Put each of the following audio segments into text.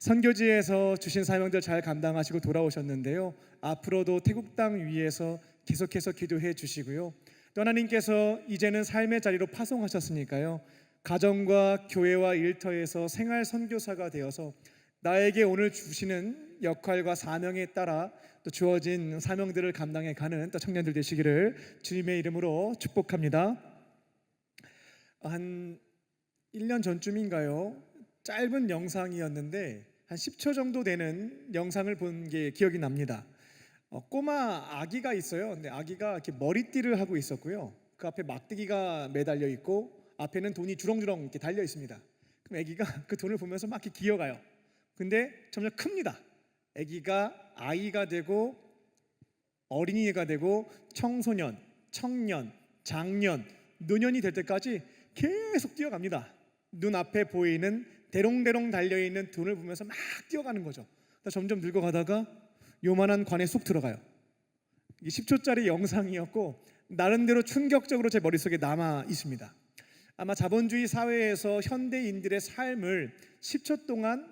선교지에서 주신 사명들 잘 감당하시고 돌아오셨는데요. 앞으로도 태국 땅 위에서 계속해서 기도해 주시고요. 또 하나님께서 이제는 삶의 자리로 파송하셨으니까요. 가정과 교회와 일터에서 생활 선교사가 되어서 나에게 오늘 주시는 역할과 사명에 따라 또 주어진 사명들을 감당해 가는 또 청년들 되시기를 주님의 이름으로 축복합니다. 한 1년 전쯤인가요? 짧은 영상이었는데 한 10초 정도 되는 영상을 본 게 기억이 납니다. 꼬마 아기가 있어요. 근데 아기가 이렇게 머리띠를 하고 있었고요. 그 앞에 막대기가 매달려 있고 앞에는 돈이 주렁주렁 이렇게 달려 있습니다. 그럼 아기가 그 돈을 보면서 막 이렇게 기어가요. 근데 점점 큽니다. 아기가 아이가 되고 어린이가 되고 청소년, 청년, 장년, 노년이 될 때까지 계속 뛰어갑니다. 눈앞에 보이는 대롱대롱 달려있는 돈을 보면서 막 뛰어가는 거죠. 점점 늙어가다가 요만한 관에 쏙 들어가요. 이 10초짜리 영상이었고 나름대로 충격적으로 제 머릿속에 남아 있습니다. 아마 자본주의 사회에서 현대인들의 삶을 10초 동안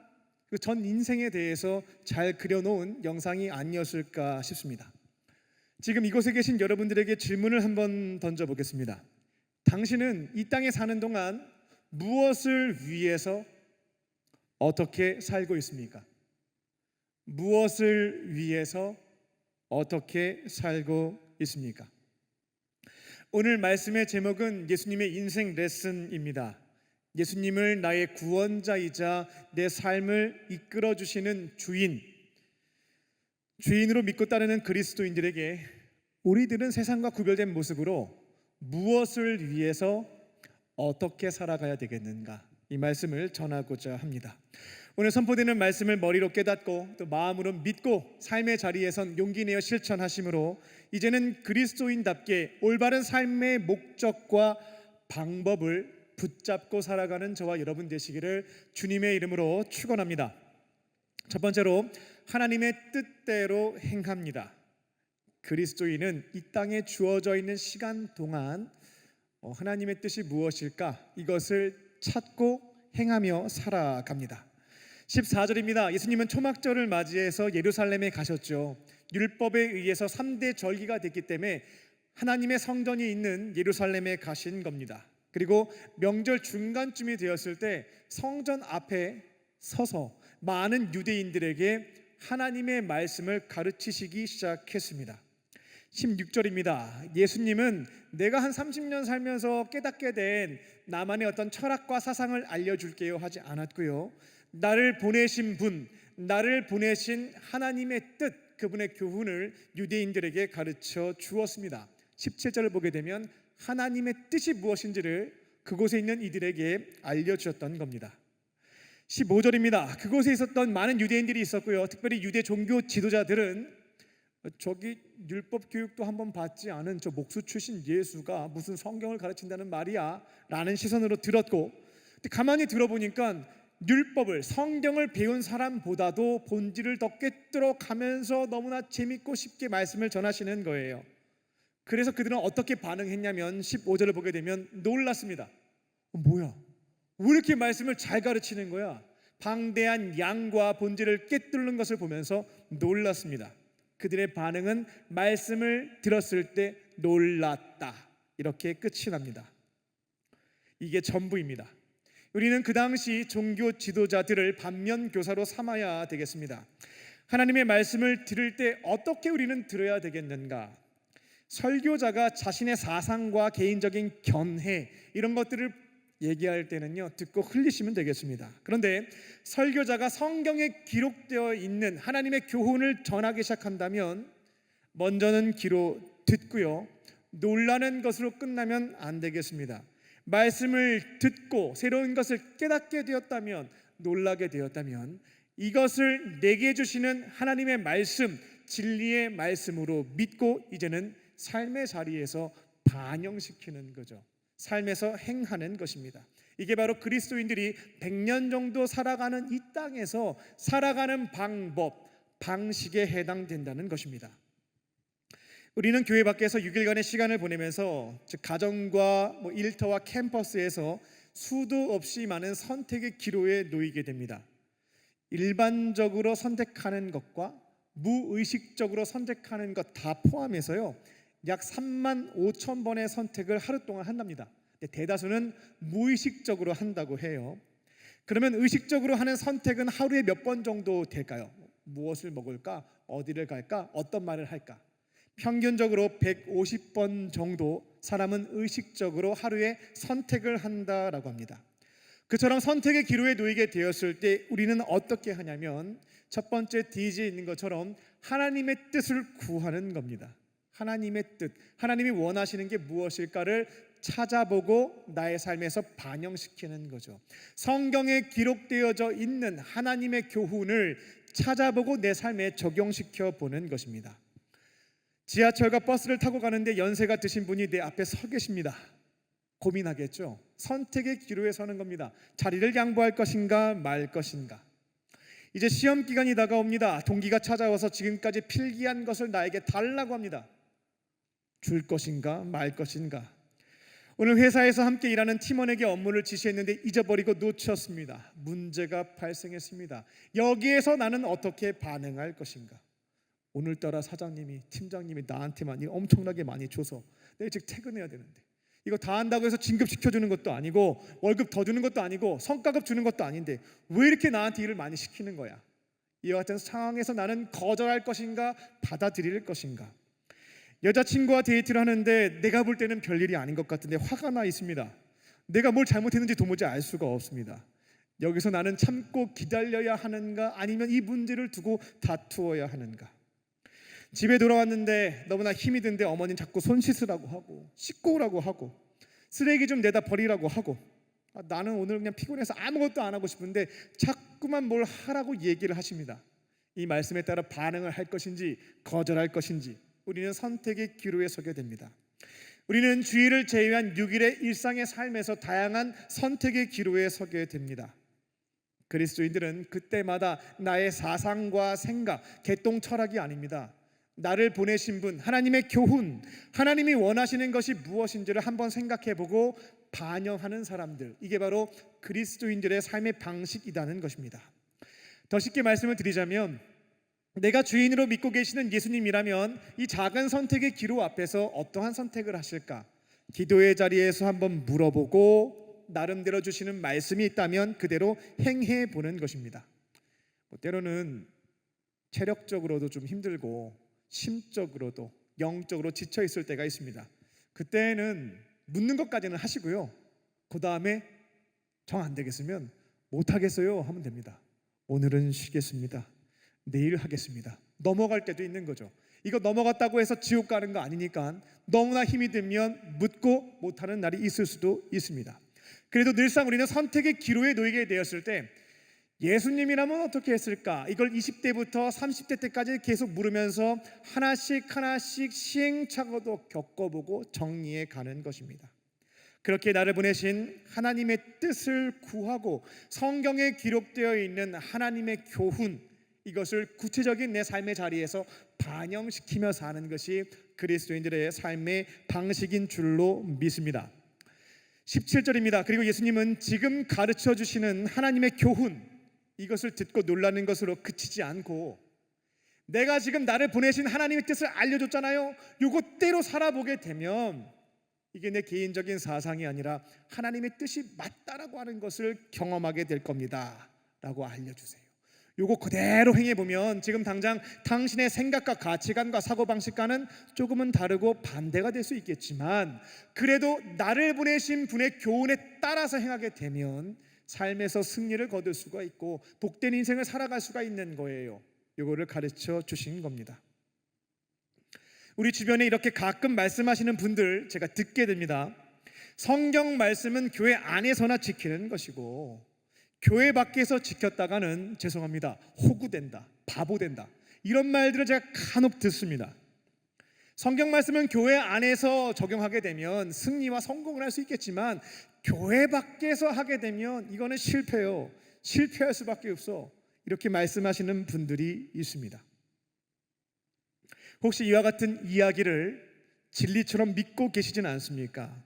그 전 인생에 대해서 잘 그려놓은 영상이 아니었을까 싶습니다. 지금 이곳에 계신 여러분들에게 질문을 한번 던져보겠습니다. 당신은 이 땅에 사는 동안 무엇을 위해서 어떻게 살고 있습니까? 무엇을 위해서 어떻게 살고 있습니까? 오늘 말씀의 제목은 예수님의 인생 레슨입니다. 예수님을 나의 구원자이자 내 삶을 이끌어 주시는 주인으로 믿고 따르는 그리스도인들에게 우리들은 세상과 구별된 모습으로 무엇을 위해서 어떻게 살아가야 되겠는가, 이 말씀을 전하고자 합니다. 오늘 선포되는 말씀을 머리로 깨닫고 또 마음으로 믿고 삶의 자리에선 용기 내어 실천하심으로 이제는 그리스도인답게 올바른 삶의 목적과 방법을 붙잡고 살아가는 저와 여러분 되시기를 주님의 이름으로 축원합니다. 첫 번째로 하나님의 뜻대로 행합니다. 그리스도인은 이 땅에 주어져 있는 시간 동안 하나님의 뜻이 무엇일까, 이것을 찾고 행하며 살아갑니다. 14절입니다. 예수님은 초막절을 맞이해서 예루살렘에 가셨죠. 율법에 의해서 3대 절기가 됐기 때문에 하나님의 성전이 있는 예루살렘에 가신 겁니다. 그리고 명절 중간쯤이 되었을 때 성전 앞에 서서 많은 유대인들에게 하나님의 말씀을 가르치시기 시작했습니다. 16절입니다. 예수님은 내가 한 30년 살면서 깨닫게 된 나만의 어떤 철학과 사상을 알려줄게요 하지 않았고요. 나를 보내신 분, 나를 보내신 하나님의 뜻, 그분의 교훈을 유대인들에게 가르쳐 주었습니다. 17절을 보게 되면 하나님의 뜻이 무엇인지를 그곳에 있는 이들에게 알려주셨던 겁니다. 15절입니다. 그곳에 있었던 많은 유대인들이 있었고요. 특별히 유대 종교 지도자들은 저기 율법 교육도 한번 받지 않은 저 목수 출신 예수가 무슨 성경을 가르친다는 말이야 라는 시선으로 들었고, 가만히 들어보니까 율법을, 성경을 배운 사람보다도 본질을 더 꿰뚫어 가면서 너무나 재밌고 쉽게 말씀을 전하시는 거예요. 그래서 그들은 어떻게 반응했냐면 15절을 보게 되면 놀랐습니다. 뭐야? 왜 이렇게 말씀을 잘 가르치는 거야? 방대한 양과 본질을 꿰뚫는 것을 보면서 놀랐습니다. 그들의 반응은 말씀을 들었을 때 놀랐다, 이렇게 끝이 납니다. 이게 전부입니다. 우리는 그 당시 종교 지도자들을 반면교사로 삼아야 되겠습니다. 하나님의 말씀을 들을 때 어떻게 우리는 들어야 되겠는가? 설교자가 자신의 사상과 개인적인 견해, 이런 것들을 얘기할 때는요, 듣고 흘리시면 되겠습니다. 그런데 설교자가 성경에 기록되어 있는 하나님의 교훈을 전하기 시작한다면 먼저는 귀로 듣고요, 놀라는 것으로 끝나면 안 되겠습니다. 말씀을 듣고 새로운 것을 깨닫게 되었다면, 놀라게 되었다면 이것을 내게 주시는 하나님의 말씀, 진리의 말씀으로 믿고 이제는 삶의 자리에서 반영시키는 거죠. 삶에서 행하는 것입니다. 이게 바로 그리스도인들이 100년 정도 살아가는 이 땅에서 살아가는 방법, 방식에 해당된다는 것입니다. 우리는 교회 밖에서 6일간의 시간을 보내면서 즉 가정과 일터와 캠퍼스에서 수도 없이 많은 선택의 기로에 놓이게 됩니다. 일반적으로 선택하는 것과 무의식적으로 선택하는 것 다 포함해서요, 약 3만 5천 번의 선택을 하루 동안 한답니다. 대다수는 무의식적으로 한다고 해요. 그러면 의식적으로 하는 선택은 하루에 몇 번 정도 될까요? 무엇을 먹을까? 어디를 갈까? 어떤 말을 할까? 평균적으로 150번 정도 사람은 의식적으로 하루에 선택을 한다라고 합니다. 그처럼 선택의 기로에 놓이게 되었을 때 우리는 어떻게 하냐면, 첫 번째 D지에 있는 것처럼 하나님의 뜻을 구하는 겁니다. 하나님의 뜻, 하나님이 원하시는 게 무엇일까를 찾아보고 나의 삶에서 반영시키는 거죠. 성경에 기록되어져 있는 하나님의 교훈을 찾아보고 내 삶에 적용시켜 보는 것입니다. 지하철과 버스를 타고 가는데 연세가 드신 분이 내 앞에 서 계십니다. 고민하겠죠. 선택의 기로에 서는 겁니다. 자리를 양보할 것인가 말 것인가. 이제 시험 기간이 다가옵니다. 동기가 찾아와서 지금까지 필기한 것을 나에게 달라고 합니다. 줄 것인가 말 것인가. 오늘 회사에서 함께 일하는 팀원에게 업무를 지시했는데 잊어버리고 놓쳤습니다. 문제가 발생했습니다. 여기에서 나는 어떻게 반응할 것인가. 오늘따라 사장님이, 팀장님이 나한테만 엄청나게 많이 줘서 내가 일찍 퇴근해야 되는데, 이거 다 한다고 해서 진급시켜주는 것도 아니고 월급 더 주는 것도 아니고 성과급 주는 것도 아닌데 왜 이렇게 나한테 일을 많이 시키는 거야. 이와 같은 상황에서 나는 거절할 것인가 받아들일 것인가. 여자친구와 데이트를 하는데 내가 볼 때는 별일이 아닌 것 같은데 화가 나 있습니다. 내가 뭘 잘못했는지 도무지 알 수가 없습니다. 여기서 나는 참고 기다려야 하는가, 아니면 이 문제를 두고 다투어야 하는가. 집에 돌아왔는데 너무나 힘이 든데 어머니는 자꾸 손 씻으라고 하고 씻고 오라고 하고 쓰레기 좀 내다 버리라고 하고, 나는 오늘 그냥 피곤해서 아무것도 안 하고 싶은데 자꾸만 뭘 하라고 얘기를 하십니다. 이 말씀에 따라 반응을 할 것인지 거절할 것인지 우리는 선택의 기로에 서게 됩니다. 우리는 주일을 제외한 6일의 일상의 삶에서 다양한 선택의 기로에 서게 됩니다. 그리스도인들은 그때마다 나의 사상과 생각, 개똥 철학이 아닙니다. 나를 보내신 분, 하나님의 교훈, 하나님이 원하시는 것이 무엇인지를 한번 생각해보고 반영하는 사람들, 이게 바로 그리스도인들의 삶의 방식이라는 것입니다. 더 쉽게 말씀을 드리자면, 내가 주인으로 믿고 계시는 예수님이라면 이 작은 선택의 기로 앞에서 어떠한 선택을 하실까? 기도의 자리에서 한번 물어보고 나름대로 주시는 말씀이 있다면 그대로 행해 보는 것입니다. 때로는 체력적으로도 좀 힘들고 심적으로도 영적으로 지쳐 있을 때가 있습니다. 그때는 묻는 것까지는 하시고요, 그 다음에 정 안 되겠으면 못 하겠어요 하면 됩니다. 오늘은 쉬겠습니다. 내일 하겠습니다. 넘어갈 때도 있는 거죠. 이거 넘어갔다고 해서 지옥 가는 거 아니니까 너무나 힘이 들면 묻고 못하는 날이 있을 수도 있습니다. 그래도 늘상 우리는 선택의 기로에 놓이게 되었을 때 예수님이라면 어떻게 했을까? 이걸 20대부터 30대 때까지 계속 물으면서 하나씩 시행착오도 겪어보고 정리해 가는 것입니다. 그렇게 나를 보내신 하나님의 뜻을 구하고 성경에 기록되어 있는 하나님의 교훈, 이것을 구체적인 내 삶의 자리에서 반영시키며 사는 것이 그리스도인들의 삶의 방식인 줄로 믿습니다. 17절입니다. 그리고 예수님은 지금 가르쳐 주시는 하나님의 교훈, 이것을 듣고 놀라는 것으로 그치지 않고, 내가 지금 나를 보내신 하나님의 뜻을 알려줬잖아요. 이것대로 살아보게 되면 이게 내 개인적인 사상이 아니라 하나님의 뜻이 맞다라고 하는 것을 경험하게 될 겁니다 라고 알려주세요. 이거 그대로 행해보면 지금 당장 당신의 생각과 가치관과 사고방식과는 조금은 다르고 반대가 될 수 있겠지만, 그래도 나를 보내신 분의 교훈에 따라서 행하게 되면 삶에서 승리를 거둘 수가 있고 복된 인생을 살아갈 수가 있는 거예요. 이거를 가르쳐 주신 겁니다. 우리 주변에 이렇게 가끔 말씀하시는 분들 제가 듣게 됩니다. 성경 말씀은 교회 안에서나 지키는 것이고 교회 밖에서 지켰다가는 죄송합니다, 호구된다, 바보된다, 이런 말들을 제가 간혹 듣습니다. 성경 말씀은 교회 안에서 적용하게 되면 승리와 성공을 할 수 있겠지만 교회 밖에서 하게 되면 이거는 실패요, 실패할 수밖에 없어, 이렇게 말씀하시는 분들이 있습니다. 혹시 이와 같은 이야기를 진리처럼 믿고 계시진 않습니까?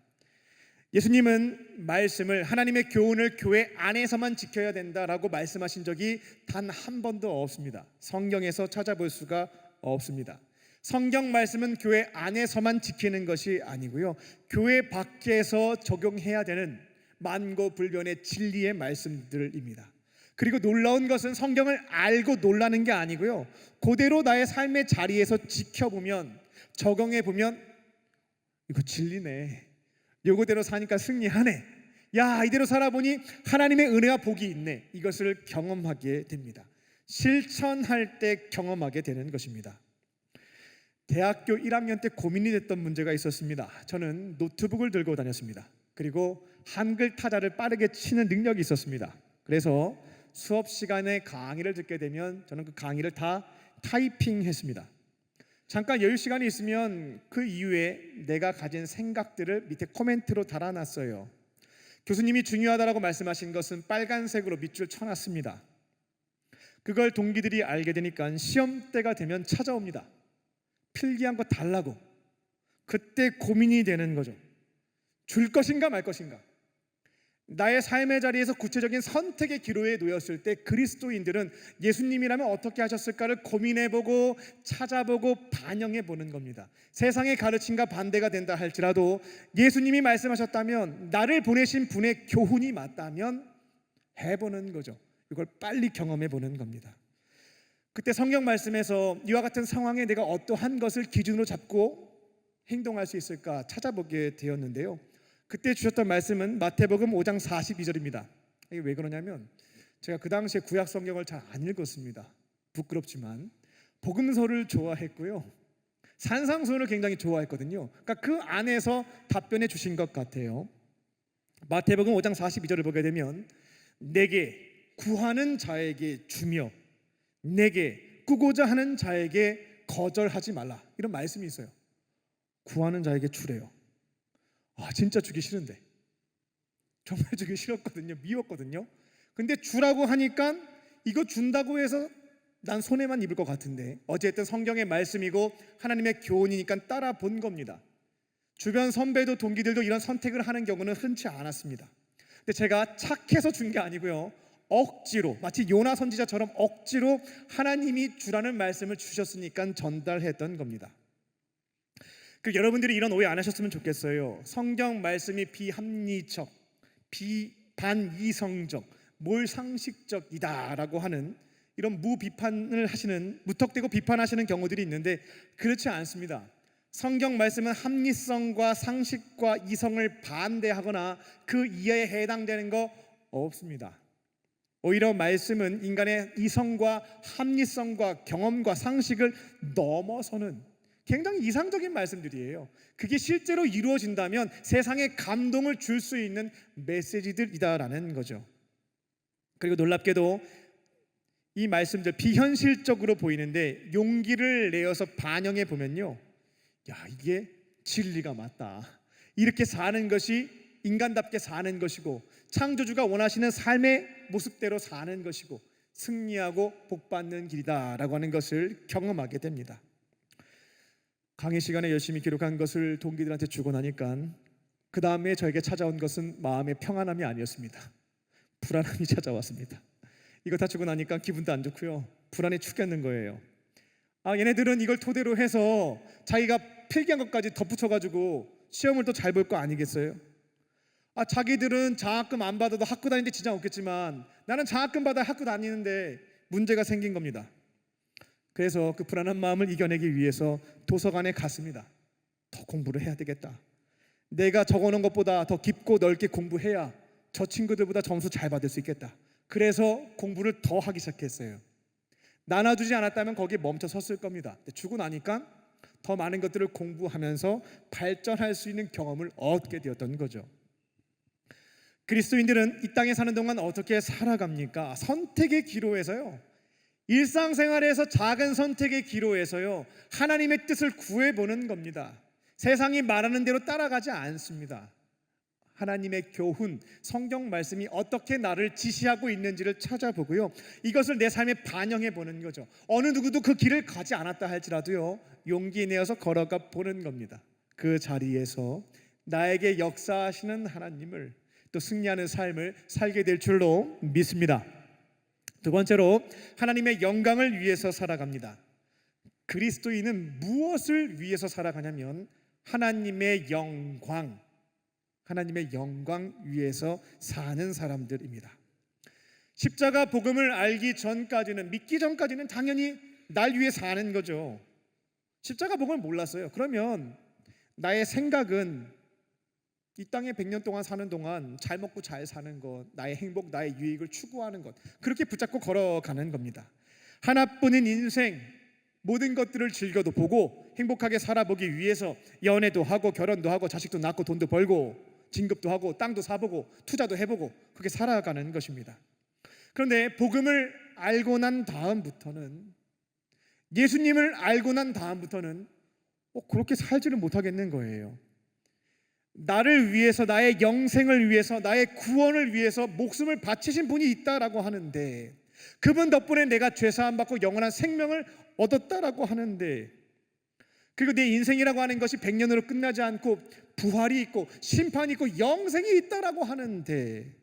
예수님은 말씀을, 하나님의 교훈을 교회 안에서만 지켜야 된다라고 말씀하신 적이 단 한 번도 없습니다. 성경에서 찾아볼 수가 없습니다. 성경 말씀은 교회 안에서만 지키는 것이 아니고요, 교회 밖에서 적용해야 되는 만고불변의 진리의 말씀들입니다. 그리고 놀라운 것은 성경을 알고 놀라는 게 아니고요, 그대로 나의 삶의 자리에서 지켜보면, 적용해보면 이거 진리네, 요거대로 사니까 승리하네, 야 이대로 살아보니 하나님의 은혜와 복이 있네, 이것을 경험하게 됩니다. 실천할 때 경험하게 되는 것입니다. 대학교 1학년 때 고민이 됐던 문제가 있었습니다. 저는 노트북을 들고 다녔습니다. 그리고 한글 타자를 빠르게 치는 능력이 있었습니다. 그래서 수업 시간에 강의를 듣게 되면 저는 그 강의를 다 타이핑했습니다. 잠깐 여유 시간이 있으면 그 이후에 내가 가진 생각들을 밑에 코멘트로 달아놨어요. 교수님이 중요하다고 말씀하신 것은 빨간색으로 밑줄 쳐놨습니다. 그걸 동기들이 알게 되니까 시험 때가 되면 찾아옵니다. 필기한 거 달라고. 그때 고민이 되는 거죠. 줄 것인가 말 것인가. 나의 삶의 자리에서 구체적인 선택의 기로에 놓였을 때 그리스도인들은 예수님이라면 어떻게 하셨을까를 고민해보고 찾아보고 반영해보는 겁니다. 세상의 가르침과 반대가 된다 할지라도 예수님이 말씀하셨다면, 나를 보내신 분의 교훈이 맞다면 해보는 거죠. 이걸 빨리 경험해보는 겁니다. 그때 성경 말씀에서 이와 같은 상황에 내가 어떠한 것을 기준으로 잡고 행동할 수 있을까 찾아보게 되었는데요, 그때 주셨던 말씀은 마태복음 5장 42절입니다. 이게 왜 그러냐면 제가 그 당시에 구약 성경을 잘 안 읽었습니다. 부끄럽지만 복음서를 좋아했고요, 산상수훈을 굉장히 좋아했거든요. 그러니까 그 안에서 답변해 주신 것 같아요. 마태복음 5장 42절을 보게 되면 내게 구하는 자에게 주며 내게 꾸고자 하는 자에게 거절하지 말라, 이런 말씀이 있어요. 구하는 자에게 주래요. 진짜 주기 싫은데, 정말 주기 싫었거든요. 미웠거든요. 근데 주라고 하니까 이거 준다고 해서 난 손해만 입을 것 같은데, 어쨌든 성경의 말씀이고 하나님의 교훈이니까 따라 본 겁니다. 주변 선배도 동기들도 이런 선택을 하는 경우는 흔치 않았습니다. 근데 제가 착해서 준 게 아니고요, 억지로, 마치 요나 선지자처럼 억지로 하나님이 주라는 말씀을 주셨으니까 전달했던 겁니다. 그 여러분들이 이런 오해 안 하셨으면 좋겠어요. 성경 말씀이 비합리적, 반이성적, 몰상식적이다라고 하는 이런 무비판을 하시는, 무턱대고 비판하시는 경우들이 있는데 그렇지 않습니다. 성경 말씀은 합리성과 상식과 이성을 반대하거나 그 이하에 해당되는 거 없습니다. 오히려 말씀은 인간의 이성과 합리성과 경험과 상식을 넘어서는 굉장히 이상적인 말씀들이에요. 그게 실제로 이루어진다면 세상에 감동을 줄 수 있는 메시지들이다라는 거죠. 그리고 놀랍게도 이 말씀들 비현실적으로 보이는데 용기를 내어서 반영해 보면요, 야 이게 진리가 맞다, 이렇게 사는 것이 인간답게 사는 것이고 창조주가 원하시는 삶의 모습대로 사는 것이고 승리하고 복받는 길이다라고 하는 것을 경험하게 됩니다. 강의 시간에 열심히 기록한 것을 동기들한테 주고 나니까 그 다음에 저에게 찾아온 것은 마음의 평안함이 아니었습니다. 불안함이 찾아왔습니다. 이거 다 주고 나니까 기분도 안 좋고요, 불안에 죽겠는 거예요. 얘네들은 이걸 토대로 해서 자기가 필기한 것까지 덧붙여가지고 시험을 또 잘 볼 거 아니겠어요? 자기들은 장학금 안 받아도 학교 다니는데 지장 없겠지만 나는 장학금 받아야 학교 다니는데 문제가 생긴 겁니다. 그래서 그 불안한 마음을 이겨내기 위해서 도서관에 갔습니다. 더 공부를 해야 되겠다. 내가 적어놓은 것보다 더 깊고 넓게 공부해야 저 친구들보다 점수 잘 받을 수 있겠다. 그래서 공부를 더 하기 시작했어요. 나눠주지 않았다면 거기에 멈춰 섰을 겁니다. 주고 나니까 더 많은 것들을 공부하면서 발전할 수 있는 경험을 얻게 되었던 거죠. 그리스도인들은 이 땅에 사는 동안 어떻게 살아갑니까? 선택의 기로에서요, 일상생활에서 작은 선택의 기로에서요 하나님의 뜻을 구해보는 겁니다. 세상이 말하는 대로 따라가지 않습니다. 하나님의 교훈, 성경 말씀이 어떻게 나를 지시하고 있는지를 찾아보고요, 이것을 내 삶에 반영해 보는 거죠. 어느 누구도 그 길을 가지 않았다 할지라도요 용기 내어서 걸어가 보는 겁니다. 그 자리에서 나에게 역사하시는 하나님을 또 승리하는 삶을 살게 될 줄로 믿습니다. 두 번째로 하나님의 영광을 위해서 살아갑니다. 그리스도인은 무엇을 위해서 살아가냐면 하나님의 영광 위해서 사는 사람들입니다. 십자가 복음을 알기 전까지는, 믿기 전까지는 당연히 날 위해 사는 거죠. 십자가 복음을 몰랐어요. 그러면 나의 생각은 이 땅에 100년 동안 사는 동안 잘 먹고 잘 사는 것, 나의 행복, 나의 유익을 추구하는 것, 그렇게 붙잡고 걸어가는 겁니다. 하나뿐인 인생, 모든 것들을 즐겨도 보고 행복하게 살아보기 위해서 연애도 하고 결혼도 하고 자식도 낳고 돈도 벌고 진급도 하고 땅도 사보고 투자도 해보고 그렇게 살아가는 것입니다. 그런데 복음을 알고 난 다음부터는, 예수님을 알고 난 다음부터는 그렇게 살지를 못하겠는 거예요. 나를 위해서, 나의 영생을 위해서, 나의 구원을 위해서 목숨을 바치신 분이 있다라고 하는데, 그분 덕분에 내가 죄사함 받고 영원한 생명을 얻었다라고 하는데, 그리고 내 인생이라고 하는 것이 100년으로 끝나지 않고 부활이 있고 심판이 있고 영생이 있다라고 하는데,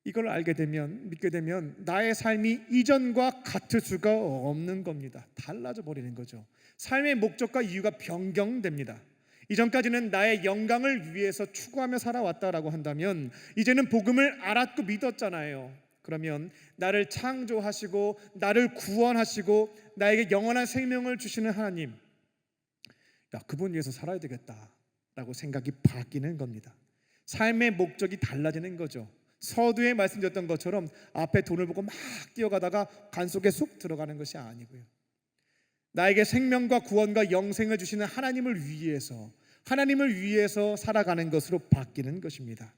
이걸 알게 되면, 믿게 되면 나의 삶이 이전과 같을 수가 없는 겁니다. 달라져 버리는 거죠. 삶의 목적과 이유가 변경됩니다. 이전까지는 나의 영광을 위해서 추구하며 살아왔다라고 한다면, 이제는 복음을 알았고 믿었잖아요. 그러면 나를 창조하시고 나를 구원하시고 나에게 영원한 생명을 주시는 하나님, 그분 위해서 살아야 되겠다라고 생각이 바뀌는 겁니다. 삶의 목적이 달라지는 거죠. 서두에 말씀드렸던 것처럼 앞에 돈을 보고 막 뛰어가다가 간 속에 쑥 들어가는 것이 아니고요, 나에게 생명과 구원과 영생을 주시는 하나님을 위해서 살아가는 것으로 바뀌는 것입니다.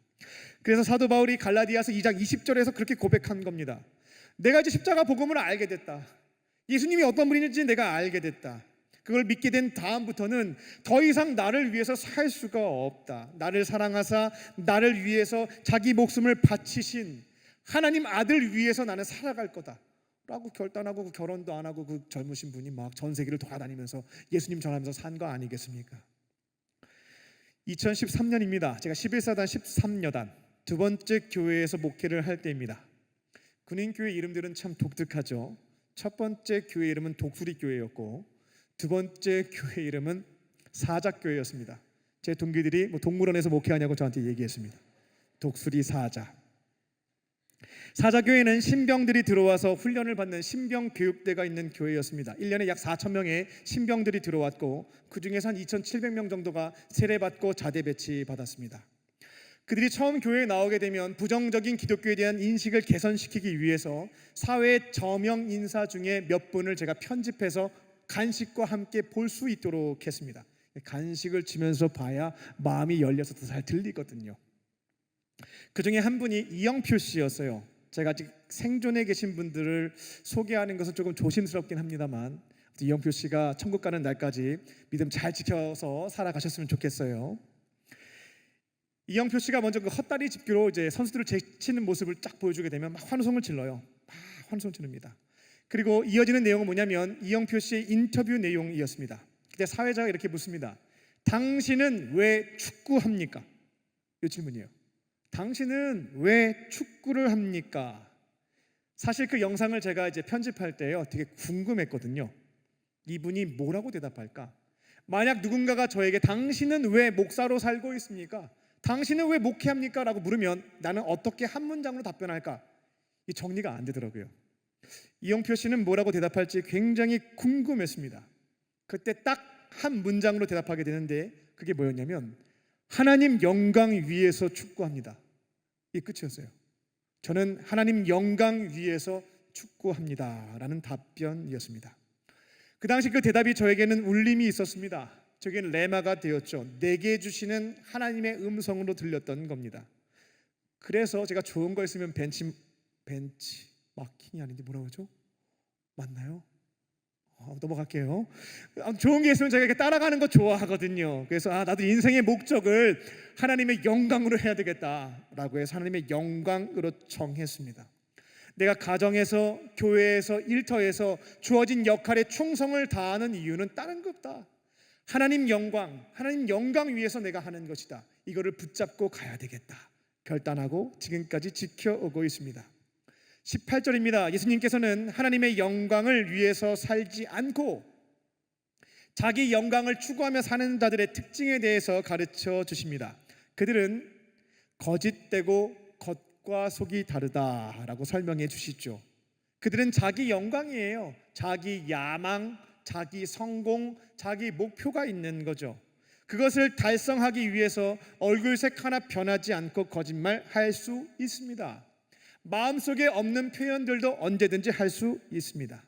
그래서 사도 바울이 갈라디아서 2장 20절에서 그렇게 고백한 겁니다. 내가 이제 십자가 복음을 알게 됐다. 예수님이 어떤 분인지 내가 알게 됐다. 그걸 믿게 된 다음부터는 더 이상 나를 위해서 살 수가 없다. 나를 사랑하사 나를 위해서 자기 목숨을 바치신 하나님 아들 위해서 나는 살아갈 거다 라고 결단하고, 그 결혼도 안 하고 그 젊으신 분이 막 전 세계를 돌아다니면서 예수님 전하면서 산 거 아니겠습니까? 2013년입니다. 제가 11사단 13여단 두 번째 교회에서 목회를 할 때입니다. 군인교회 이름들은 참 독특하죠. 첫 번째 교회 이름은 독수리교회였고, 두 번째 교회 이름은 사자교회였습니다. 제 동기들이 동물원에서 목회하냐고 저한테 얘기했습니다. 독수리 사자. 사자교회는 신병들이 들어와서 훈련을 받는 신병교육대가 있는 교회였습니다. 1년에 약 4천 명의 신병들이 들어왔고, 그 중에서 한 2,700명 정도가 세례받고 자대 배치받았습니다. 그들이 처음 교회에 나오게 되면 부정적인 기독교에 대한 인식을 개선시키기 위해서 사회 저명 인사 중에 몇 분을 제가 편집해서 간식과 함께 볼 수 있도록 했습니다. 간식을 주면서 봐야 마음이 열려서 더 잘 들리거든요. 그 중에 한 분이 이영표 씨였어요. 제가 아직 생존해 계신 분들을 소개하는 것은 조금 조심스럽긴 합니다만, 이영표 씨가 천국 가는 날까지 믿음 잘 지켜서 살아가셨으면 좋겠어요. 이영표 씨가 먼저 그 헛다리 집기로 이제 선수들을 제치는 모습을 쫙 보여주게 되면 막 환호성을 질러요. 막 환호성 지릅니다. 그리고 이어지는 내용은 뭐냐면 이영표 씨의 인터뷰 내용이었습니다. 그때 사회자가 이렇게 묻습니다. 당신은 왜 축구합니까? 이 질문이에요. 당신은 왜 축구를 합니까? 사실 그 영상을 제가 이제 편집할 때요, 되게 궁금했거든요. 이분이 뭐라고 대답할까? 만약 누군가가 저에게 당신은 왜 목사로 살고 있습니까? 당신은 왜 목회합니까? 라고 물으면 나는 어떻게 한 문장으로 답변할까? 이 정리가 안 되더라고요. 이영표 씨는 뭐라고 대답할지 굉장히 궁금했습니다. 그때 딱 한 문장으로 대답하게 되는데, 그게 뭐였냐면 하나님 영광 위에서 축구합니다. 이 끝이었어요. 저는 하나님 영광 위에서 축구합니다 라는 답변이었습니다. 그 당시 그 대답이 저에게는 울림이 있었습니다. 저에게는 레마가 되었죠. 내게 주시는 하나님의 음성으로 들렸던 겁니다. 그래서 제가 좋은 거 있으면 벤치 마킹이 아닌데 뭐라고 하죠? 맞나요? 넘어갈게요. 좋은 게 있으면 제가 이렇게 따라가는 거 좋아하거든요. 그래서 나도 인생의 목적을 하나님의 영광으로 해야 되겠다라고 해서 하나님의 영광으로 정했습니다. 내가 가정에서, 교회에서, 일터에서 주어진 역할에 충성을 다하는 이유는 다른 거 없다. 하나님 영광 위해서 내가 하는 것이다. 이거를 붙잡고 가야 되겠다 결단하고 지금까지 지켜오고 있습니다. 18절입니다. 예수님께서는 하나님의 영광을 위해서 살지 않고 자기 영광을 추구하며 사는 자들의 특징에 대해서 가르쳐 주십니다. 그들은 거짓되고 겉과 속이 다르다라고 설명해 주시죠. 그들은 자기 영광이에요. 자기 야망, 자기 성공, 자기 목표가 있는 거죠. 그것을 달성하기 위해서 얼굴색 하나 변하지 않고 거짓말할 수 있습니다. 마음속에 없는 표현들도 언제든지 할 수 있습니다.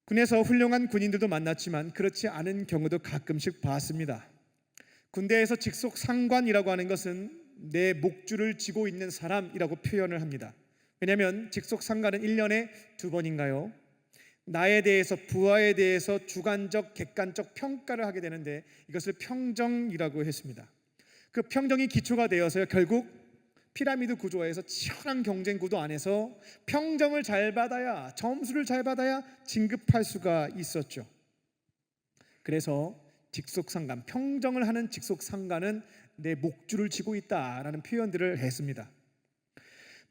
군에서 훌륭한 군인들도 만났지만 그렇지 않은 경우도 가끔씩 봤습니다. 군대에서 직속 상관이라고 하는 것은 내 목줄을 쥐고 있는 사람이라고 표현을 합니다. 왜냐하면 직속 상관은 1년에 2번인가요? 나에 대해서, 부하에 대해서 주관적, 객관적 평가를 하게 되는데 이것을 평정이라고 했습니다. 그 평정이 기초가 되어서요, 결국 피라미드 구조에서 치열한 경쟁 구도 안에서 평정을 잘 받아야, 점수를 잘 받아야 진급할 수가 있었죠. 그래서 직속상관, 평정을 하는 직속상관은 내 목줄을 쥐고 있다라는 표현들을 했습니다.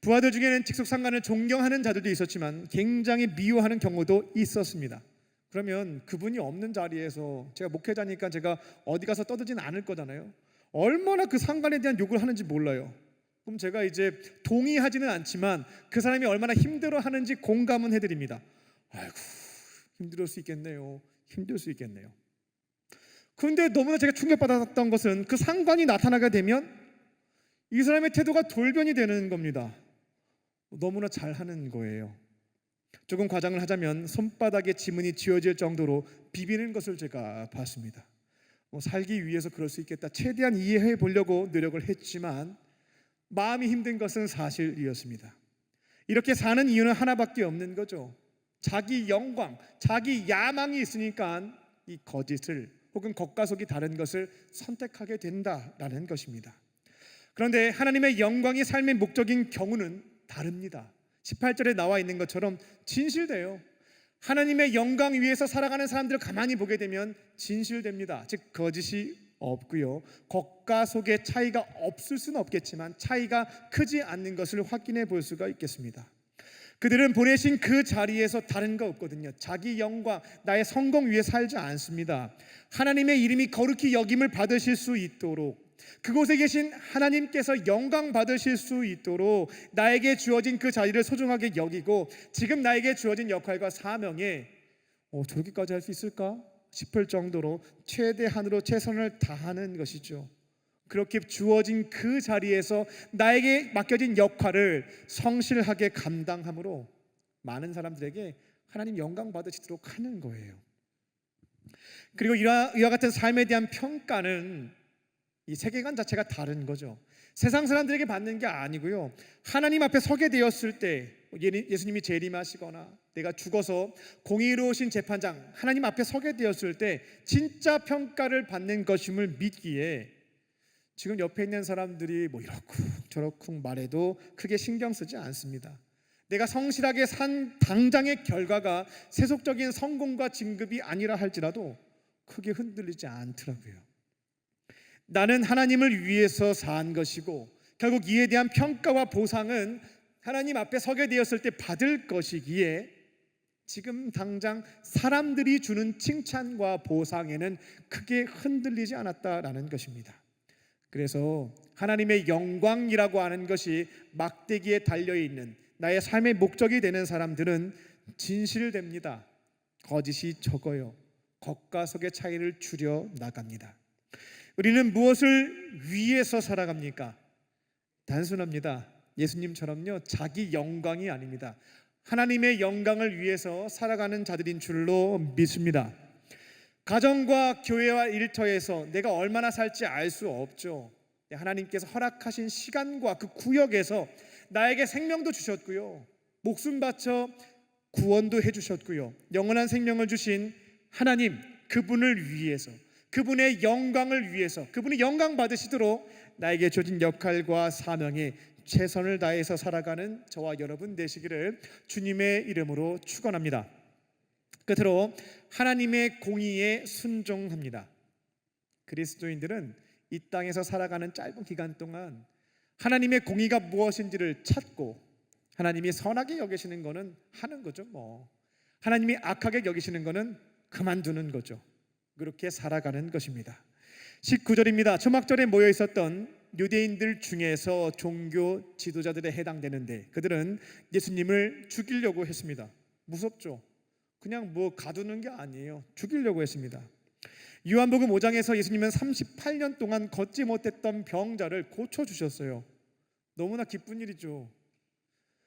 부하들 중에는 직속상관을 존경하는 자들도 있었지만 굉장히 미워하는 경우도 있었습니다. 그러면 그분이 없는 자리에서 제가 목회자니까 제가 어디 가서 떠들지는 않을 거잖아요. 얼마나 그 상관에 대한 욕을 하는지 몰라요. 그럼 제가 이제 동의하지는 않지만 그 사람이 얼마나 힘들어하는지 공감은 해드립니다. 아이고, 힘들 수 있겠네요. 그런데 너무나 제가 충격받았던 것은 그 상관이 나타나게 되면 이 사람의 태도가 돌변이 되는 겁니다. 너무나 잘하는 거예요. 조금 과장을 하자면 손바닥에 지문이 쥐어질 정도로 비비는 것을 제가 봤습니다. 살기 위해서 그럴 수 있겠다, 최대한 이해해 보려고 노력을 했지만 마음이 힘든 것은 사실이었습니다. 이렇게 사는 이유는 하나밖에 없는 거죠. 자기 영광, 자기 야망이 있으니까 이 거짓을 혹은 겉과 속이 다른 것을 선택하게 된다라는 것입니다. 그런데 하나님의 영광이 삶의 목적인 경우는 다릅니다. 18절에 나와 있는 것처럼 진실돼요. 하나님의 영광 위에서 살아가는 사람들을 가만히 보게 되면 진실됩니다. 즉 거짓이 없고요, 겉과 속의 차이가 없을 수는 없겠지만 차이가 크지 않는 것을 확인해 볼 수가 있겠습니다. 그들은 보내신 그 자리에서 다른 거 없거든요. 자기 영광, 나의 성공 위에 살지 않습니다. 하나님의 이름이 거룩히 여김을 받으실 수 있도록, 그곳에 계신 하나님께서 영광 받으실 수 있도록 나에게 주어진 그 자리를 소중하게 여기고 지금 나에게 주어진 역할과 사명에 저렇게까지 할 수 있을까 싶을 정도로 최대한으로 최선을 다하는 것이죠. 그렇게 주어진 그 자리에서 나에게 맡겨진 역할을 성실하게 감당함으로 많은 사람들에게 하나님 영광 받으시도록 하는 거예요. 그리고 이와 같은 삶에 대한 평가는 이 세계관 자체가 다른 거죠. 세상 사람들에게 받는 게 아니고요, 하나님 앞에 서게 되었을 때 예수님이 재림하시거나 내가 죽어서 공의로우신 재판장 하나님 앞에 서게 되었을 때 진짜 평가를 받는 것임을 믿기에 지금 옆에 있는 사람들이 뭐 이렇고 저렇고 말해도 크게 신경 쓰지 않습니다. 내가 성실하게 산 당장의 결과가 세속적인 성공과 진급이 아니라 할지라도 크게 흔들리지 않더라고요. 나는 하나님을 위해서 산 것이고 결국 이에 대한 평가와 보상은 하나님 앞에 서게 되었을 때 받을 것이기에 지금 당장 사람들이 주는 칭찬과 보상에는 크게 흔들리지 않았다라는 것입니다. 그래서 하나님의 영광이라고 하는 것이 막대기에 달려있는 나의 삶의 목적이 되는 사람들은 진실됩니다. 거짓이 적어요. 겉과 속의 차이를 줄여 나갑니다. 우리는 무엇을 위해서 살아갑니까? 단순합니다. 예수님처럼요, 자기 영광이 아닙니다. 하나님의 영광을 위해서 살아가는 자들인 줄로 믿습니다. 가정과 교회와 일터에서 내가 얼마나 살지 알 수 없죠. 하나님께서 허락하신 시간과 그 구역에서 나에게 생명도 주셨고요, 목숨 바쳐 구원도 해주셨고요, 영원한 생명을 주신 하나님, 그분을 위해서, 그분의 영광을 위해서, 그분이 영광 받으시도록 나에게 주어진 역할과 사명에 최선을 다해서 살아가는 저와 여러분 되시기를 주님의 이름으로 축원합니다. 끝으로 하나님의 공의에 순종합니다. 그리스도인들은 이 땅에서 살아가는 짧은 기간 동안 하나님의 공의가 무엇인지를 찾고 하나님이 선하게 여기시는 거는 하는 거죠. 하나님이 악하게 여기시는 거는 그만두는 거죠. 그렇게 살아가는 것입니다. 19절입니다. 초막절에 모여 있었던 유대인들 중에서 종교 지도자들에 해당되는데 그들은 예수님을 죽이려고 했습니다. 무섭죠. 그냥 가두는 게 아니에요. 죽이려고 했습니다. 요한복음 5장에서 예수님은 38년 동안 걷지 못했던 병자를 고쳐주셨어요. 너무나 기쁜 일이죠.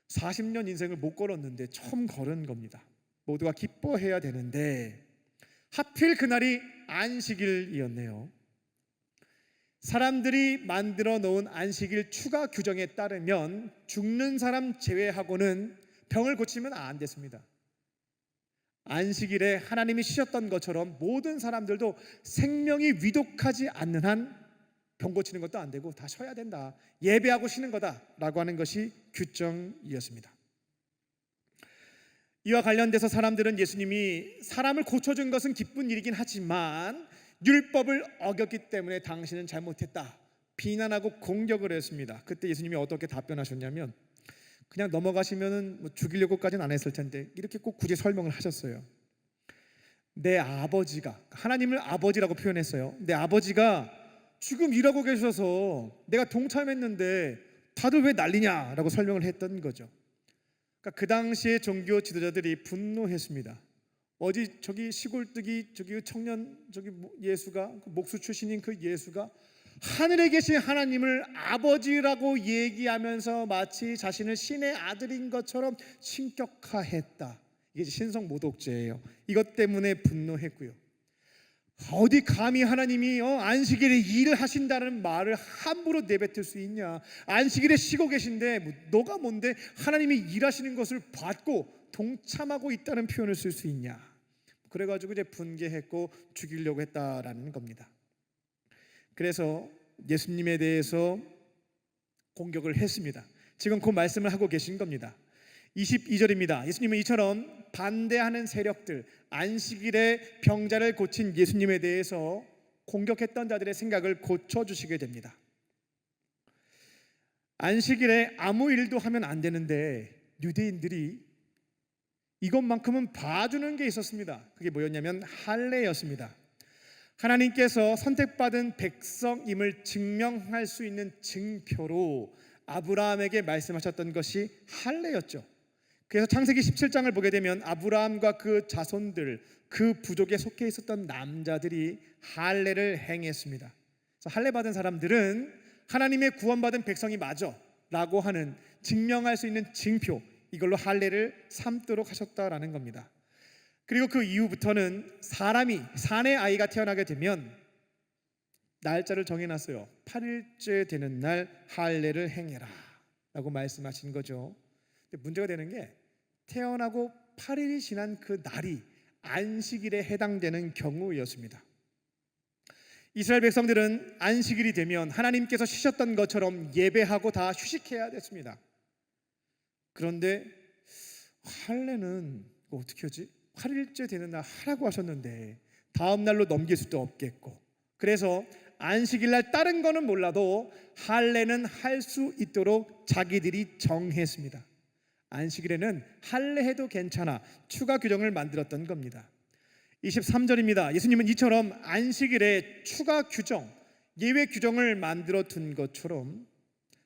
40년 인생을 못 걸었는데 처음 걸은 겁니다. 모두가 기뻐해야 되는데 하필 그날이 안식일이었네요. 사람들이 만들어 놓은 안식일 추가 규정에 따르면 죽는 사람 제외하고는 병을 고치면 안 됐습니다. 안식일에 하나님이 쉬셨던 것처럼 모든 사람들도 생명이 위독하지 않는 한 병 고치는 것도 안 되고 다 쉬어야 된다. 예배하고 쉬는 거다라고 하는 것이 규정이었습니다. 이와 관련돼서 사람들은 예수님이 사람을 고쳐준 것은 기쁜 일이긴 하지만 율법을 어겼기 때문에 당신은 잘못했다 비난하고 공격을 했습니다. 그때 예수님이 어떻게 답변하셨냐면 그냥 넘어가시면은 죽이려고까지는 안 했을 텐데 이렇게 꼭 굳이 설명을 하셨어요. 내 아버지가, 하나님을 아버지라고 표현했어요. 내 아버지가 지금 일하고 계셔서 내가 동참했는데 다들 왜 난리냐라고 설명을 했던 거죠. 그러니까 그 당시에 종교 지도자들이 분노했습니다. 어디 저기 시골뜨기 저기 청년 저기 예수가 목수 출신인 그 예수가 하늘에 계신 하나님을 아버지라고 얘기하면서 마치 자신을 신의 아들인 것처럼 신격화했다. 이게 신성 모독죄예요. 이것 때문에 분노했고요. 어디 감히 하나님이 안식일에 일을 하신다는 말을 함부로 내뱉을 수 있냐? 안식일에 쉬고 계신데 너가 뭔데 하나님이 일하시는 것을 받고 동참하고 있다는 표현을 쓸 수 있냐? 그래가지고 이제 분개했고 죽이려고 했다라는 겁니다. 그래서 예수님에 대해서 공격을 했습니다. 지금 그 말씀을 하고 계신 겁니다. 22절입니다. 예수님은 이처럼 반대하는 세력들, 안식일에 병자를 고친 예수님에 대해서 공격했던 자들의 생각을 고쳐주시게 됩니다. 안식일에 아무 일도 하면 안 되는데 유대인들이 이것만큼은 봐주는 게 있었습니다. 그게 뭐였냐면 할례였습니다. 하나님께서 선택받은 백성임을 증명할 수 있는 증표로 아브라함에게 말씀하셨던 것이 할례였죠. 그래서 창세기 17장을 보게 되면 아브라함과 그 자손들, 그 부족에 속해 있었던 남자들이 할례를 행했습니다. 그래서 할례 받은 사람들은 하나님의 구원받은 백성이 맞아 라고 하는 증명할 수 있는 증표, 이걸로 할례를 삼도록 하셨다라는 겁니다. 그리고 그 이후부터는 사람이 사내 아이가 태어나게 되면 날짜를 정해놨어요. 8일째 되는 날 할례를 행해라 라고 말씀하신 거죠. 근데 문제가 되는 게 태어나고 8일이 지난 그 날이 안식일에 해당되는 경우였습니다. 이스라엘 백성들은 안식일이 되면 하나님께서 쉬셨던 것처럼 예배하고 다 휴식해야 됐습니다. 그런데 할례는 어떻게 하지? 8일째 되는 날 하라고 하셨는데 다음 날로 넘길 수도 없겠고, 그래서 안식일날 다른 거는 몰라도 할례는 할 수 있도록 자기들이 정했습니다. 안식일에는 할례해도 괜찮아 추가 규정을 만들었던 겁니다. 23절입니다. 예수님은 이처럼 안식일에 추가 규정, 예외 규정을 만들어 둔 것처럼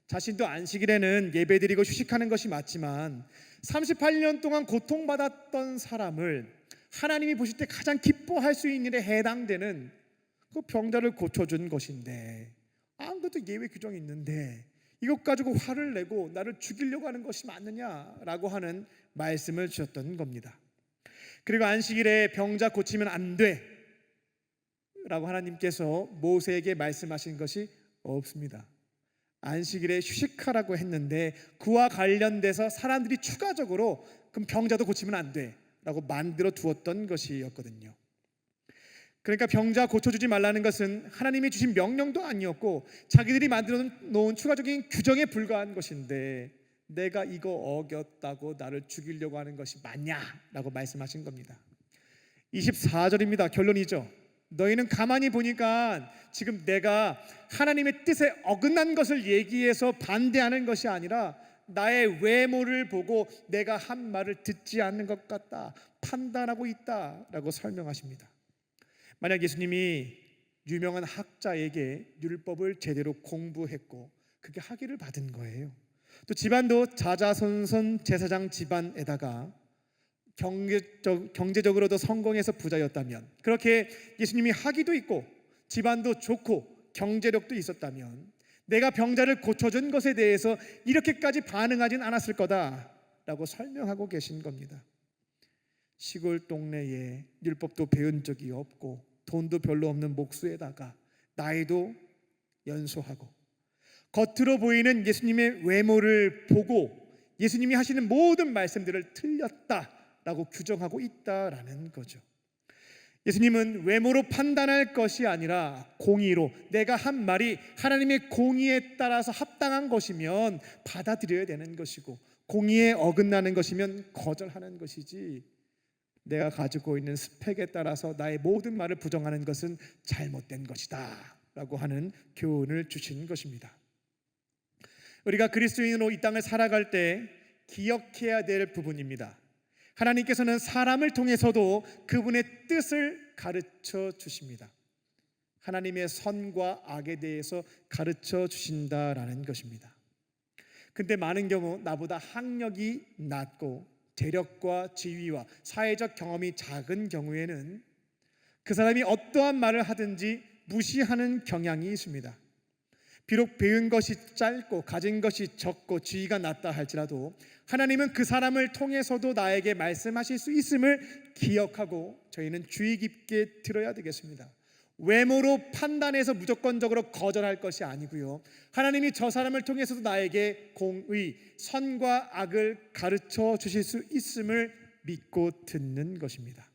자신도 안식일에는 예배드리고 휴식하는 것이 맞지만 38년 동안 고통받았던 사람을 하나님이 보실 때 가장 기뻐할 수 있는 일에 해당되는 그 병자를 고쳐준 것인데 안 그래도 예외 규정이 있는데 이것 가지고 화를 내고 나를 죽이려고 하는 것이 맞느냐라고 하는 말씀을 주셨던 겁니다. 그리고 안식일에 병자 고치면 안 돼 라고 하나님께서 모세에게 말씀하신 것이 없습니다. 안식일에 휴식하라고 했는데 그와 관련돼서 사람들이 추가적으로 그럼 병자도 고치면 안 돼 라고 만들어 두었던 것이었거든요. 그러니까 병자 고쳐주지 말라는 것은 하나님이 주신 명령도 아니었고 자기들이 만들어 놓은 추가적인 규정에 불과한 것인데 내가 이거 어겼다고 나를 죽이려고 하는 것이 맞냐? 라고 말씀하신 겁니다. 24절입니다. 결론이죠. 너희는 가만히 보니까 지금 내가 하나님의 뜻에 어긋난 것을 얘기해서 반대하는 것이 아니라 나의 외모를 보고 내가 한 말을 듣지 않는 것 같다, 판단하고 있다라고 설명하십니다. 만약 예수님이 유명한 학자에게 율법을 제대로 공부했고 그게 학위를 받은 거예요. 또 집안도 자자손손 제사장 집안에다가 경제적으로도 성공해서 부자였다면, 그렇게 예수님이 학위도 있고 집안도 좋고 경제력도 있었다면 내가 병자를 고쳐준 것에 대해서 이렇게까지 반응하진 않았을 거다라고 설명하고 계신 겁니다. 시골 동네에 율법도 배운 적이 없고 돈도 별로 없는 목수에다가 나이도 연소하고 겉으로 보이는 예수님의 외모를 보고 예수님이 하시는 모든 말씀들을 틀렸다라고 규정하고 있다라는 거죠. 예수님은 외모로 판단할 것이 아니라 공의로, 내가 한 말이 하나님의 공의에 따라서 합당한 것이면 받아들여야 되는 것이고 공의에 어긋나는 것이면 거절하는 것이지, 내가 가지고 있는 스펙에 따라서 나의 모든 말을 부정하는 것은 잘못된 것이다 라고 하는 교훈을 주신 것입니다. 우리가 그리스도인으로 이 땅을 살아갈 때 기억해야 될 부분입니다. 하나님께서는 사람을 통해서도 그분의 뜻을 가르쳐 주십니다. 하나님의 선과 악에 대해서 가르쳐 주신다라는 것입니다. 근데 많은 경우 나보다 학력이 낮고 재력과 지위와 사회적 경험이 작은 경우에는 그 사람이 어떠한 말을 하든지 무시하는 경향이 있습니다. 비록 배운 것이 짧고 가진 것이 적고 지위가 낮다 할지라도 하나님은 그 사람을 통해서도 나에게 말씀하실 수 있음을 기억하고 저희는 주의 깊게 들어야 되겠습니다. 외모로 판단해서 무조건적으로 거절할 것이 아니고요, 하나님이 저 사람을 통해서도 나에게 공의, 선과 악을 가르쳐 주실 수 있음을 믿고 듣는 것입니다.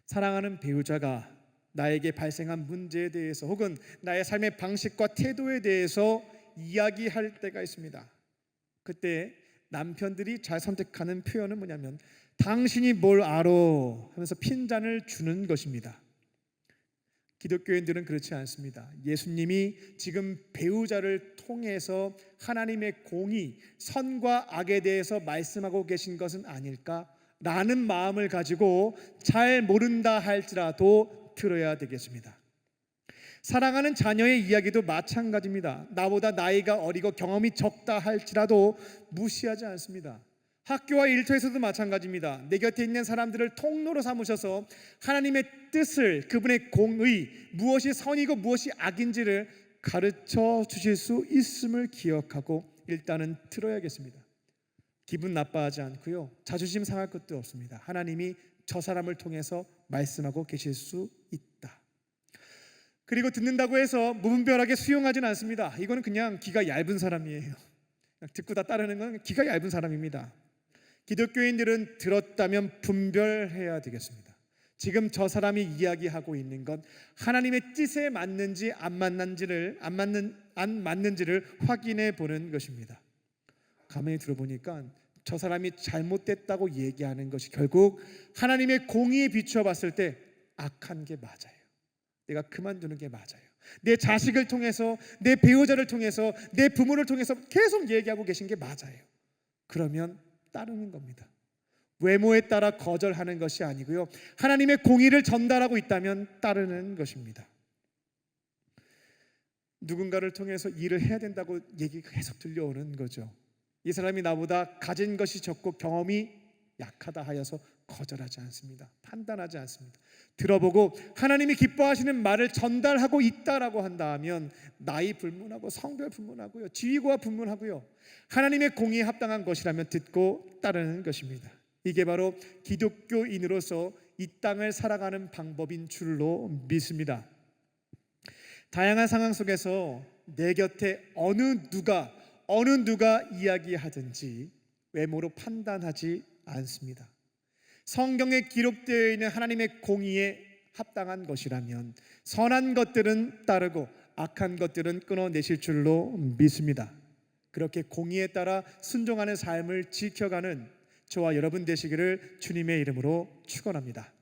사랑하는 배우자가 나에게 발생한 문제에 대해서 혹은 나의 삶의 방식과 태도에 대해서 이야기할 때가 있습니다. 그때 남편들이 잘 선택하는 표현은 뭐냐면 당신이 뭘 알아 하면서 핀잔을 주는 것입니다. 기독교인들은 그렇지 않습니다. 예수님이 지금 배우자를 통해서 하나님의 공의, 선과 악에 대해서 말씀하고 계신 것은 아닐까라는 마음을 가지고 잘 모른다 할지라도 들어야 되겠습니다. 사랑하는 자녀의 이야기도 마찬가지입니다. 나보다 나이가 어리고 경험이 적다 할지라도 무시하지 않습니다. 학교와 일터에서도 마찬가지입니다. 내 곁에 있는 사람들을 통로로 삼으셔서 하나님의 뜻을, 그분의 공의, 무엇이 선이고 무엇이 악인지를 가르쳐 주실 수 있음을 기억하고 일단은 들어야겠습니다. 기분 나빠하지 않고요, 자존심 상할 것도 없습니다. 하나님이 저 사람을 통해서 말씀하고 계실 수 있다. 그리고 듣는다고 해서 무분별하게 수용하지는 않습니다. 이거는 그냥 기가 얇은 사람이에요. 듣고 다 따르는 건 기가 얇은 사람입니다. 기독교인들은 들었다면 분별해야 되겠습니다. 지금 저 사람이 이야기하고 있는 건 하나님의 뜻에 맞는지 안 맞는지를 확인해 보는 것입니다. 가만히 들어보니까 저 사람이 잘못됐다고 얘기하는 것이 결국 하나님의 공의에 비추어 봤을 때 악한 게 맞아요. 내가 그만두는 게 맞아요. 내 자식을 통해서, 내 배우자를 통해서, 내 부모를 통해서 계속 얘기하고 계신 게 맞아요. 그러면 따르는 겁니다. 외모에 따라 거절하는 것이 아니고요, 하나님의 공의를 전달하고 있다면 따르는 것입니다. 누군가를 통해서 일을 해야 된다고 얘기가 계속 들려오는 거죠. 이 사람이 나보다 가진 것이 적고 경험이 약하다 하여서 거절하지 않습니다. 판단하지 않습니다. 들어보고 하나님이 기뻐하시는 말을 전달하고 있다라고 한다면 나이 불문하고 성별 불문하고요, 지위고와 불문하고요, 하나님의 공의에 합당한 것이라면 듣고 따르는 것입니다. 이게 바로 기독교인으로서 이 땅을 살아가는 방법인 줄로 믿습니다. 다양한 상황 속에서 내 곁에 어느 누가 이야기하든지 외모로 판단하지 않습니다. 성경에 기록되어 있는 하나님의 공의에 합당한 것이라면 선한 것들은 따르고 악한 것들은 끊어내실 줄로 믿습니다. 그렇게 공의에 따라 순종하는 삶을 지켜가는 저와 여러분 되시기를 주님의 이름으로 축원합니다.